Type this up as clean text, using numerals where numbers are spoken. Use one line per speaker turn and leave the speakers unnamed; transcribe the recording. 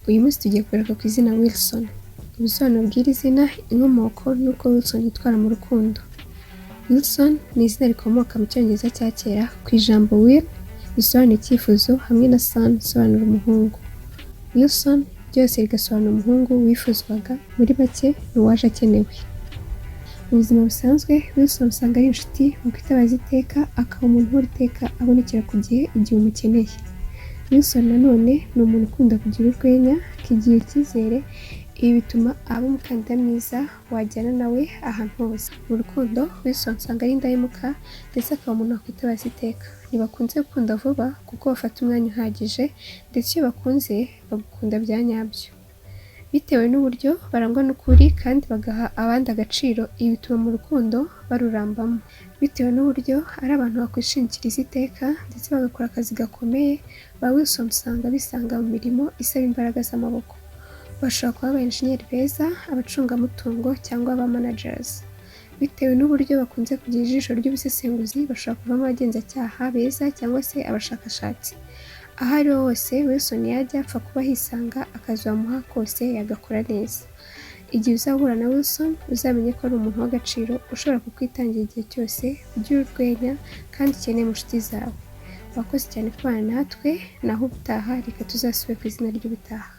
Uyu munsi tugiye kugaruka ku izina Wilson. Ubusobanuro bw'iri zina, inkomoko n'uko Wilson yitwara mu rukundo. Wilson ni izina rikomoka mu cyongereza cya kera ku ijambo will bisobanura icyifuzo hamwe na son bisobanura umuhungu. Wilson byose bigasobanura umuhungu wifuzwaga, muri make ni uwaje akenewe. Mu buzima busanzwe Wilson usanga ari inshuti mu kwitabaza iteka, akaba umuntu uhora iteka abonekera ku gihe igihe umukeneye. Wilson nanone ni umuntu ukunda kugira urwenya, akigira icyizere. Ibi bituma aba umukandida mwiza wajyana nawe ahantu hose. Mu rukundo Wilson usanga ari indahemuka ndetse akaba umuntu wakwitabaza iteka. Ntibakunze gukunda vuba kuko bafata umwanya uhagije, ndetse iyo bakunze bagukunda bya nyabyo. Bitewe n'uburyo barangwa n'ukuri kandi bagaha abandi agaciro, ibi bituma mu rukundo barurambamo. Bitewe n'uburyo ari abantu bakwishingikiriza iteka ndetse bagakora akazi gakomeye, ba Wilson usanga bisanga mu mirimo isaba imbaraga z'amaboko. Bashobora kuba aba engineer beza, abacungamutungo cyangwa aba managers. Bitewe n'uburyo bakunze kugira ijisho ry'ubusesenguzi, bashobora kuvamo abagenzacyaha beza cyangwa se abashakashatsi. Aho ari ho hose Wilson yajya apfa kuba hisanga, akazi bamuha kose yagakora neza. Igihe uzahura na Wilson uzamenye ko ari umuntu w'agaciro, ushobora kukwitangira igihe cyose, ugira urwenya kandi ukeneye mu nshuti zawe. Wakoze cyane kubana natwe, naho ubutaha reka tuzasubire ku izina ry'ubutaha.